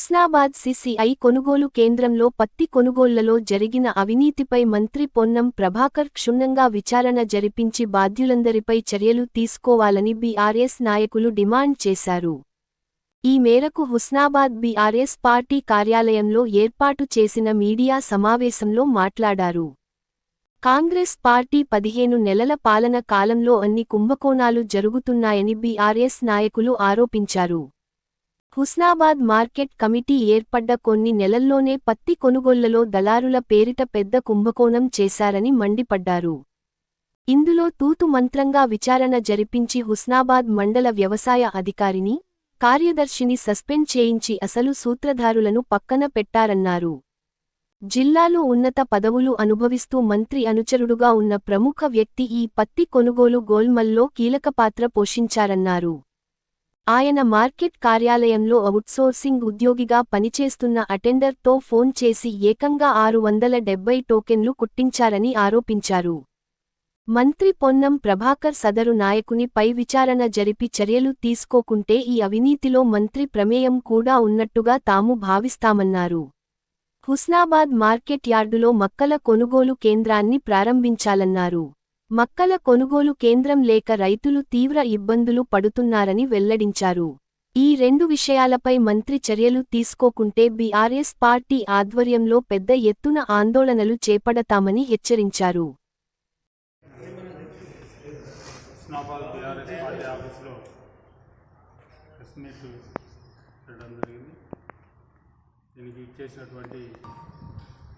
Husnabad CCI కొనుగోలు కేంద్రంలో పత్తి కొనుగోళ్లలో జరిగిన అవినీతిపై మంత్రి పొన్నం ప్రభాకర్ క్షుణ్ణంగా విచారణ జరిపించి బాధ్యులందరిపై చర్యలు తీసుకోవాలని బీఆర్ఎస్ నాయకులు డిమాండ్ చేశారు. ఈ మేరకు హుస్నాబాద్ బీఆర్ఎస్ పార్టీ కార్యాలయంలో ఏర్పాటు చేసిన మీడియా సమావేశంలో మాట్లాడారు. కాంగ్రెస్ పార్టీ 15 నెలల పాలన కాలంలో అన్ని కుంభకోణాలు జరుగుతున్నాయని బీఆర్ఎస్ నాయకులు ఆరోపించారు. హుస్నాబాద్ మార్కెట్ కమిటీ ఏర్పడ్డ కొన్ని నెలల్లోనే పత్తి కొనుగోళ్లలో దళారుల పేరిట పెద్ద కుంభకోణం చేశారని మండిపడ్డారు. ఇందులో తూతు మంత్రంగా విచారణ జరిపించి హుస్నాబాద్ మండల వ్యవసాయ అధికారిని, కార్యదర్శిని సస్పెండ్ చేయించి అసలు సూత్రధారులను పక్కన పెట్టారన్నారు. జిల్లాలో ఉన్నత పదవులు అనుభవిస్తూ మంత్రి అనుచరుడుగా ఉన్న ప్రముఖ వ్యక్తి ఈ పత్తి కొనుగోలు గోల్మాల్లో కీలక పాత్ర పోషించారన్నారు. ఆయన మార్కెట్ కార్యాలయంలో అవుట్సోర్సింగ్ ఉద్యోగిగా పనిచేస్తున్న అటెండర్తో ఫోన్ చేసి ఏకంగా 670 టోకెన్లు కుట్టించారని ఆరోపించారు. మంత్రి పొన్నం ప్రభాకర్ సదరు నాయకుని పై విచారణ జరిపి చర్యలు తీసుకోకుంటే ఈ అవినీతిలో మంత్రి ప్రమేయం కూడా ఉన్నట్టుగా తాము భావిస్తామన్నారు. హుస్నాబాద్ మార్కెట్ యార్డులో మక్కల కొనుగోలు కేంద్రాన్ని ప్రారంభించాలన్నారు. మక్కల కొనుగోలు కేంద్రం లేక రైతులు తీవ్ర ఇబ్బందులు పడుతున్నారని వెల్లడించారు. ఈ రెండు విషయాలపై మంత్రి చర్యలు తీసుకోకుంటే బీఆర్ఎస్ పార్టీ ఆధ్వర్యంలో పెద్ద ఎత్తున ఆందోళనలు చేపడతామని హెచ్చరించారు.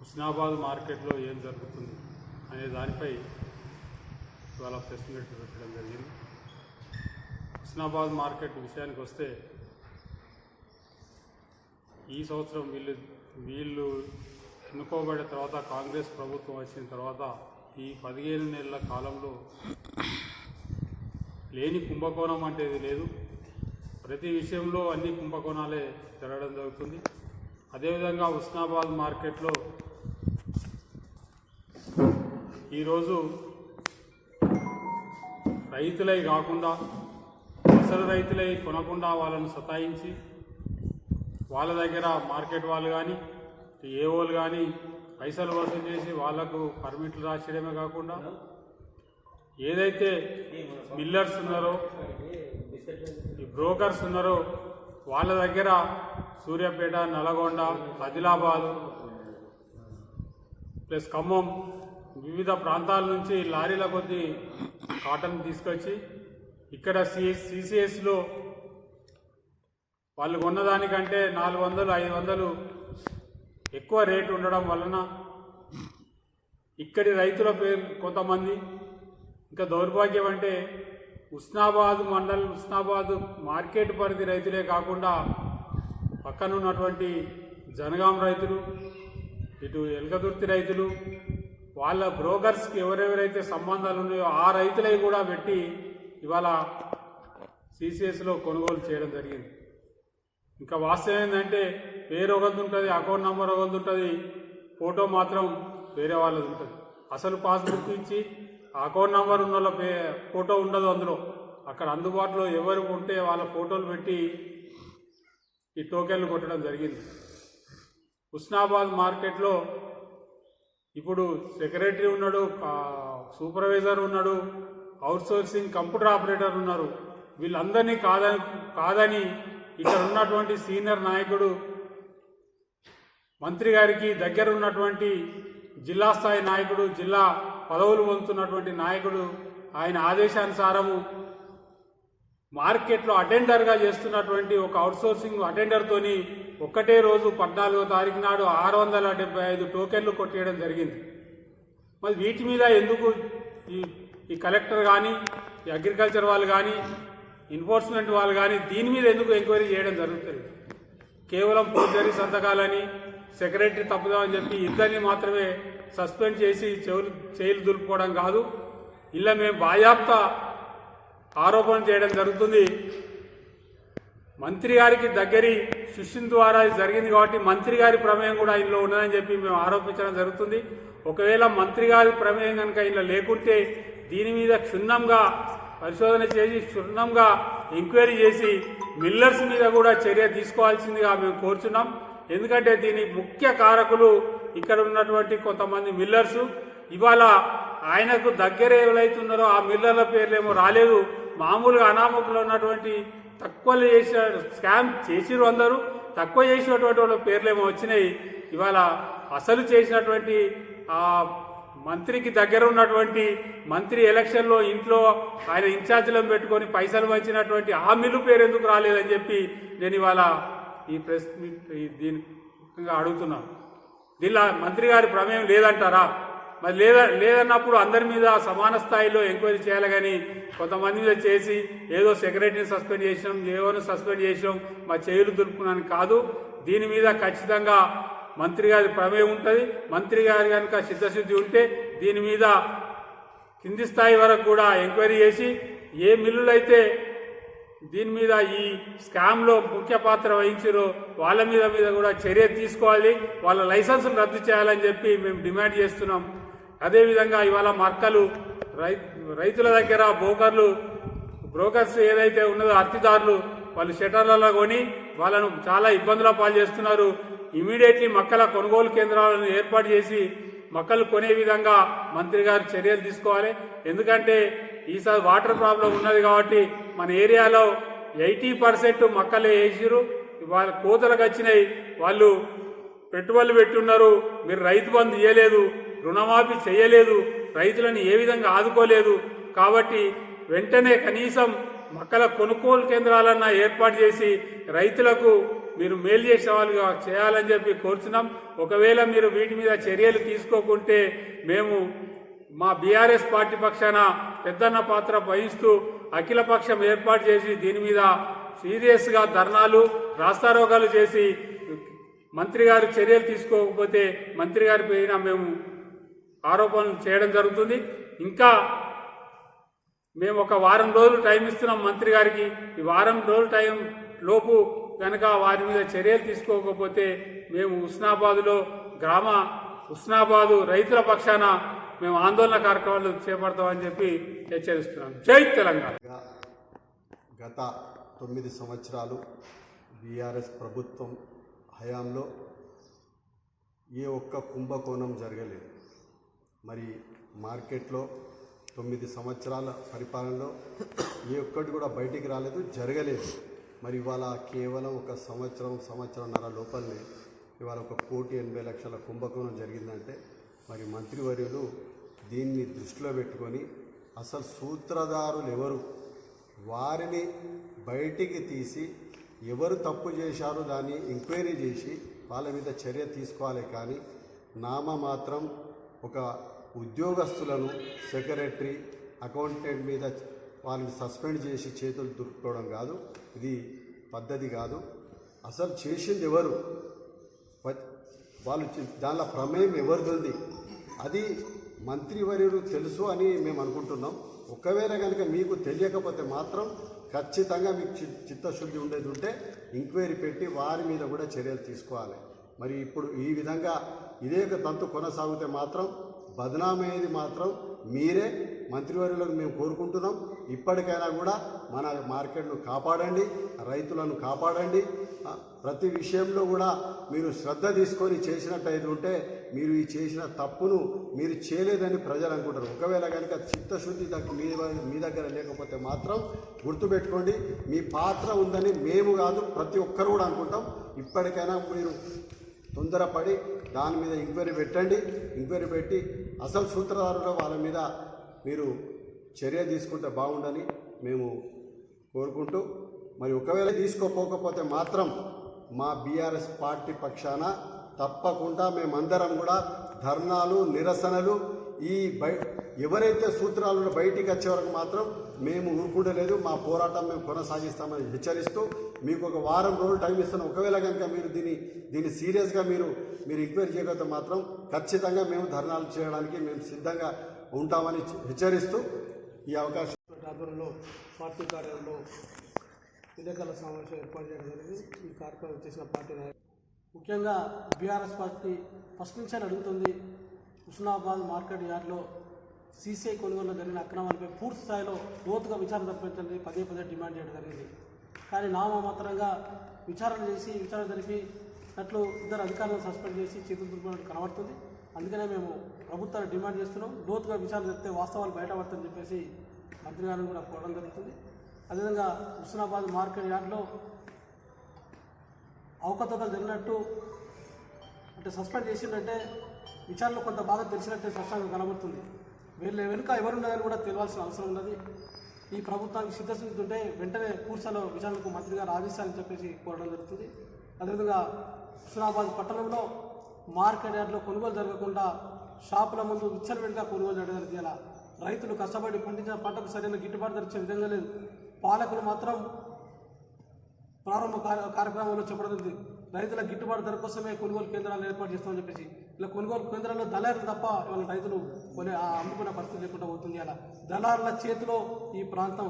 హుస్నాబాద్ మార్కెట్లో ఏం జరుగుతుంది అనే దానిపై ఇవాళ ప్రెస్ మీట్ పెట్టడం జరిగింది. హుస్నాబాద్ మార్కెట్ విషయానికి వస్తే ఈ సంవత్సరం వీళ్ళు ఎన్నుకోబడిన తర్వాత కాంగ్రెస్ ప్రభుత్వం వచ్చిన తర్వాత ఈ 15 నెలల కాలంలో లేని కుంభకోణం అంటే ఇది లేదు. ప్రతి విషయంలో అన్ని కుంభకోణాలే జరగడం జరుగుతుంది. అదేవిధంగా హుస్నాబాద్ మార్కెట్లో ఈరోజు రైతులై కాకుండా అసలు రైతులై కొనకుండా వాళ్ళను సతాయించి వాళ్ళ దగ్గర మార్కెట్ వాళ్ళు కానీ ఏఓలు కానీ పైసలు వసూలు చేసి వాళ్లకు పర్మిట్లు రాసేయడమే కాకుండా ఏదైతే మిల్లర్స్ ఉన్నారో ఈ బ్రోకర్స్ ఉన్నారో వాళ్ళ దగ్గర సూర్యాపేట, నల్గొండ, ఆదిలాబాదు ప్లస్ ఖమ్మం వివిధ ప్రాంతాల నుంచి లారీల కొద్దీ కాటన్ తీసుకొచ్చి ఇక్కడ సిసిఎస్లో వాళ్ళు కొన్నదానికంటే 400-500 ఎక్కువ రేటు ఉండడం వలన ఇక్కడి రైతుల పేరు కొంతమంది ఇంకా దౌర్భాగ్యం అంటే హుస్నాబాద్ మార్కెట్ పరిధి రైతులే కాకుండా పక్కనున్నటువంటి జనగాం రైతులు, ఇటు ఎల్కదుర్తి రైతులు, వాళ్ళ బ్రోకర్స్కి ఎవరెవరైతే సంబంధాలు ఉన్నాయో ఆ రైతులై కూడా పెట్టి ఇవాళ సిసిఎస్లో కొనుగోలు చేయడం జరిగింది. ఇంకా వాస్తవం ఏంటంటే పేరు ఒకటి ఉంటుంది, అకౌంట్ నెంబర్ ఒకటి ఉంటుంది, ఫోటో మాత్రం వేరే వాళ్ళది ఉంటుంది. అసలు పాస్బుక్ ఇచ్చి అకౌంట్ నెంబర్ ఉన్న వాళ్ళ ఫోటో ఉండదు అందులో. అక్కడ అందుబాటులో ఎవరు ఉంటే వాళ్ళ ఫోటోలు పెట్టి ఈ టోకెన్లు కొట్టడం జరిగింది. హుస్నాబాద్ మార్కెట్లో ఇప్పుడు సెక్రటరీ ఉన్నాడు, సూపర్వైజర్ ఉన్నాడు, అవుట్సోర్సింగ్ కంప్యూటర్ ఆపరేటర్ ఉన్నారు. వీళ్ళందరినీ కాదని ఇక్కడ ఉన్నటువంటి సీనియర్ నాయకుడు, మంత్రి గారికి దగ్గర ఉన్నటువంటి జిల్లా స్థాయి నాయకుడు, జిల్లా పదవులు పొందుతున్నటువంటి నాయకుడు ఆయన ఆదేశానుసారము మార్కెట్లో అటెండర్గా చేస్తున్నటువంటి ఒక అవుట్సోర్సింగ్ అటెండర్తోని ఒక్కటే రోజు 14వ తారీఖు నాడు 675 టోకెన్లు కొట్టేయడం జరిగింది. మరి వీటి మీద ఎందుకు ఈ కలెక్టర్ కానీ, ఈ అగ్రికల్చర్ వాళ్ళు కానీ, ఎన్ఫోర్స్మెంట్ వాళ్ళు కానీ దీని మీద ఎందుకు ఎంక్వైరీ చేయడం జరుగుతుంది? కేవలం పూజారి సంతకాలని, సెక్రటరీ తప్పుదామని చెప్పి ఇద్దరిని మాత్రమే సస్పెండ్ చేసి చేతులు దులుపుకోవడం కాదు, ఇలా మేము బాయాప్త ఆరోపణ చేయడం జరుగుతుంది. మంత్రి గారికి దగ్గరి శిష్యుని ద్వారా జరిగింది కాబట్టి మంత్రి గారి ప్రమేయం కూడా ఇందులో ఉన్నదని చెప్పి మేము ఆరోపించడం జరుగుతుంది. ఒకవేళ మంత్రి గారి ప్రమేయం కనుక ఇందులో లేకుంటే దీని మీద క్షుణ్ణంగా పరిశోధన చేసి క్షుణ్ణంగా ఎంక్వైరీ చేసి మిల్లర్స్ మీద కూడా చర్య తీసుకోవాల్సిందిగా మేము కోరుచున్నాం. ఎందుకంటే దీని ముఖ్య కారకులు ఇక్కడ ఉన్నటువంటి కొంతమంది మిల్లర్స్. ఇవాళ ఆయనకు దగ్గర ఎవరైతున్నారో ఆ మిల్లర్ల పేర్లేమో రాలేదు. మామూలుగా అనామకులు ఉన్నటువంటి తక్కువ చేసిన స్కామ్ చేసిరు అందరూ, తక్కువ చేసినటువంటి వాళ్ళ పేర్లేమో వచ్చినాయి. ఇవాళ అసలు చేసినటువంటి ఆ మంత్రికి దగ్గర ఉన్నటువంటి మంత్రి ఎలక్షన్లో ఇంట్లో ఆయన ఇన్ఛార్జీలను పెట్టుకొని పైసలు వంచినటువంటి ఆ మిల్లు పేరు ఎందుకు రాలేదని చెప్పి నేను ఇవాళ ఈ ప్రెస్ దీని అడుగుతున్నాను. దీనిలో మంత్రి గారి ప్రమేయం లేదంటారా? మరి లేదన్నప్పుడు అందరి మీద సమాన స్థాయిలో ఎంక్వైరీ చేయాలి, కానీ కొంతమంది మీద చేసి ఏదో సెక్రటరీని సస్పెండ్ చేసినాం, ఏవోను సస్పెండ్ చేసినాం, మా చేయులు దులుపుకున్నాను కాదు. దీని మీద ఖచ్చితంగా మంత్రి గారి ప్రమేయం ఉంటుంది. మంత్రి గారి కనుక చిత్తశుద్ధి ఉంటే దీని మీద కింది స్థాయి వరకు కూడా ఎంక్వైరీ చేసి ఏ మిల్లులైతే దీని మీద ఈ స్కామ్లో ముఖ్య పాత్ర వహించారో వాళ్ళ మీద కూడా చర్య తీసుకోవాలి, వాళ్ళ లైసెన్సులు రద్దు చేయాలని చెప్పి మేము డిమాండ్ చేస్తున్నాం. అదేవిధంగా ఇవాళ మక్కలు రైతుల దగ్గర బ్రోకర్స్ ఏదైతే ఉన్నదో అర్తిదారులు వాళ్ళు షటర్లలో కొని వాళ్ళను చాలా ఇబ్బందుల పాలు చేస్తున్నారు. ఇమీడియట్లీ మక్కల కొనుగోలు కేంద్రాలను ఏర్పాటు చేసి మక్కలు కొనే విధంగా మంత్రి గారు చర్యలు తీసుకోవాలి. ఎందుకంటే ఈసారి వాటర్ ప్రాబ్లం ఉన్నది కాబట్టి మన ఏరియాలో 80% మక్కలే వేసిరు. వాళ్ళ కోతలకు వచ్చినాయి, వాళ్ళు పెట్టుబడులు పెట్టున్నారు. మీరు రైతు బంధు ఇవ్వలేదు, రుణమాఫీ చేయలేదు, రైతులను ఏ విధంగా ఆదుకోలేదు. కాబట్టి వెంటనే కనీసం మక్కల కొనుగోలు కేంద్రాలన్నా ఏర్పాటు చేసి రైతులకు మీరు మేలు చేసే వాళ్ళుగా చేయాలని చెప్పి కోరుతున్నాం. ఒకవేళ మీరు వీటి మీద చర్యలు తీసుకోకుంటే మేము మా బీఆర్ఎస్ పార్టీ పక్షాన పెద్దన్న పాత్ర వహిస్తూ అఖిలపక్షం ఏర్పాటు చేసి దీని మీద సీరియస్గా ధర్నాలు రాస్తారోకాలు చేసి మంత్రి గారు చర్యలు తీసుకోకపోతే మంత్రి గారి పైన మేము ఆరోపణలు చేయడం జరుగుతుంది. ఇంకా మేము ఒక వారం రోజులు టైం ఇస్తున్నాం మంత్రి గారికి. ఈ వారం రోజుల టైం లోపు కనుక వారి మీద చర్యలు తీసుకోకపోతే మేము హుస్నాబాదు రైతుల పక్షాన మేము ఆందోళన కార్యక్రమాలు చేపడతామని చెప్పి హెచ్చరిస్తున్నాం. జై తెలంగాణ. గత 9 సంవత్సరాలు బీఆర్ఎస్ ప్రభుత్వం హయాంలో ఏ ఒక్క కుంభకోణం జరగలేదు. మరి మార్కెట్లో 9 సంవత్సరాల పరిపాలనలో ఏ ఒక్కటి కూడా బయటికి రాలేదు, జరగలేదు. మరి ఇవాళ కేవలం ఒక సంవత్సరంన్నర లోపలనే ఇవాళ 1,80,00,000 కుంభకోణం జరిగిందంటే మరి మంత్రివర్యులు దీన్ని దృష్టిలో పెట్టుకొని అసలు సూత్రధారులు ఎవరు, వారిని బయటికి తీసి ఎవరు తప్పు చేశారో దాన్ని ఎంక్వైరీ చేసి వాళ్ళ మీద చర్య తీసుకోవాలి. కానీ మాత్రం ఒక ఉద్యోగస్తులను సెక్రటరీ అకౌంటెంట్ మీద వాళ్ళని సస్పెండ్ చేసి చేతులు దురుపుకోవడం కాదు, ఇది పద్ధతి కాదు. అసలు చేసింది ఎవరు, వాళ్ళు దానిలో ప్రమేయం ఎవరిది, అది మంత్రివర్యులు తెలుసు అని మేము అనుకుంటున్నాం. ఒకవేళ కనుక మీకు తెలియకపోతే మాత్రం ఖచ్చితంగా మీకు చిత్తశుద్ధి ఉండేది ఉంటే ఎంక్వైరీ పెట్టి వారి మీద కూడా చర్యలు తీసుకోవాలి. మరి ఇప్పుడు ఈ విధంగా ఇదే తంతు కొనసాగితే మాత్రం బదనామయ్యేది మాత్రం మీరే. మంత్రివర్యులకు మేము కోరుకుంటున్నాం, ఇప్పటికైనా కూడా మన మార్కెట్ను కాపాడండి, రైతులను కాపాడండి. ప్రతి విషయంలో కూడా మీరు శ్రద్ధ తీసుకొని చేసినట్టయితే ఉంటే మీరు ఈ చేసిన తప్పును మీరు చేయలేదని ప్రజలు అనుకుంటారు. ఒకవేళ కనుక చిత్తశుద్ధి మీ దగ్గర లేకపోతే మాత్రం గుర్తుపెట్టుకోండి, మీ పాత్ర ఉందని మేము కాదు ప్రతి ఒక్కరు కూడా అనుకుంటాం. ఇప్పటికైనా మీరు తొందరపడి దాని మీద ఎంక్వైరీ పెట్టండి. ఎంక్వైరీ పెట్టి అసలు సూత్రధారులు వాళ్ళ మీద మీరు చర్య తీసుకుంటే బాగుండని మేము కోరుకుంటూ, మరి ఒకవేళ తీసుకోకపోతే మాత్రం మా బీఆర్ఎస్ పార్టీ పక్షాన తప్పకుండా మేమందరం కూడా ధర్నాలు నిరసనలు ఎవరైతే సూత్రాలను బయటికి వచ్చే వరకు మాత్రం మేము ఊరుకుంటలేదు. మా పోరాటం మేము కొనసాగిస్తామని హెచ్చరిస్తూ మీకు ఒక వారం రోజులు టైం ఇస్తున్నాం. ఒకవేళ కనుక మీరు దీన్ని సీరియస్గా మీరు ఎంక్వైరీ చేయకపోతే మాత్రం ఖచ్చితంగా మేము ధర్నాలు చేయడానికి మేము సిద్ధంగా ఉంటామని హెచ్చరిస్తూ ఈ అవకాశం ఆధ్వర్యంలో పార్టీ కార్యాలయంలో విలేకరుల సమావేశం ఏర్పాటు చేయడం జరిగింది. ఈ కార్యక్రమం చేసిన పార్టీ నాయకులు ముఖ్యంగా బీఆర్ఎస్ పార్టీ ఫస్ట్ నుంచి అడుగుతుంది, హుస్నాబాద్ మార్కెట్ యార్డ్లో సీసీఐ కొనుగోలులో జరిగిన అక్రమాలపై పూర్తి స్థాయిలో లోతుగా విచారణ జరిపించాలని పదే డిమాండ్ చేయడం జరిగింది. కానీ నామమాత్రంగా విచారణ జరిపినట్లు ఇద్దరు అధికారులను సస్పెండ్ చేసి చేతులు దులుపునట్టు కనబడుతుంది. అందుకనే మేము ప్రభుత్వాన్ని డిమాండ్ చేస్తున్నాం. లోతుగా విచారణ జరిపితే వాస్తవాలు బయటపడతాయని చెప్పేసి మంత్రి గారిని కూడా కోరడం జరుగుతుంది. అదేవిధంగా హుస్నాబాద్ మార్కెట్ యార్డ్లో అవకతవకలు జరిగినట్టు అంటే సస్పెండ్ చేసిందంటే విచారణలో కొంత బాగా తెలిసినట్టే స్పష్టంగా కనబడుతుంది. వీళ్ళ వెనుక ఎవరున్నారని కూడా తెలియాల్సిన అవసరం ఉన్నది. ఈ ప్రభుత్వానికి సిద్ధశుద్ధి ఉంటే వెంటనే పూర్తిలో విచారణకు మంత్రి గారు ఆదేశాలని చెప్పేసి కోరడం జరుగుతుంది. అదేవిధంగా హుస్నాబాద్ పట్టణంలో మార్కెట్ యార్డ్లో కొనుగోలు జరగకుండా షాపుల ముందు విచ్చలవిడిగా కొనుగోలు చేయడం జరిగేలా రైతులు కష్టపడి పండించిన పంటకు సరైన గిట్టుబాటు ధర ఇచ్చే విధంగా లేదు. పాలకులు మాత్రం ప్రారంభ కార్యక్రమంలో చెప్పడం జరిగింది, రైతుల గిట్టుబాటు ధర కోసమే కొనుగోలు కేంద్రాలు ఏర్పాటు చేస్తామని చెప్పేసి. ఇలా కొనుగోలు కేంద్రాల్లో దళారులు తప్ప ఇవాళ రైతులు అమ్ముకునే పరిస్థితి లేకుండా పోతుంది. అలా దళారుల చేతిలో ఈ ప్రాంతం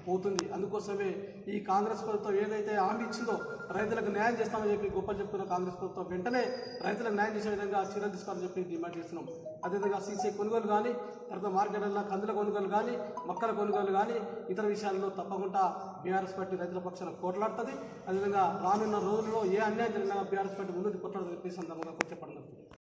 పోతుంది. అందుకోసమే ఈ కాంగ్రెస్ ప్రభుత్వం ఏదైతే హామీ ఇచ్చిందో రైతులకు న్యాయం చేస్తామని చెప్పి గొప్పలు చెప్తున్న కాంగ్రెస్ ప్రభుత్వం వెంటనే రైతులకు న్యాయం చేసే విధంగా చర్యలు తీసుకోవాలని చెప్పి డిమాండ్ చేస్తున్నాం. అదేవిధంగా సీసీ కొనుగోలు కానీ, తర్వాత మార్కెట్లలో కందుల కొనుగోలు కానీ, మొక్కల కొనుగోలు కానీ, ఇతర విషయాల్లో తప్పకుండా బీఆర్ఎస్ పార్టీ రైతుల పక్షాన కొట్లాడుతుంది. అదేవిధంగా రానున్న రోజుల్లో ఏ అన్యాయం జరిగినా బీఆర్ఎస్ పార్టీ ముందు కొట్లాడుతుంది చెప్పి సందర్భంగా చెప్పడం జరుగుతుంది.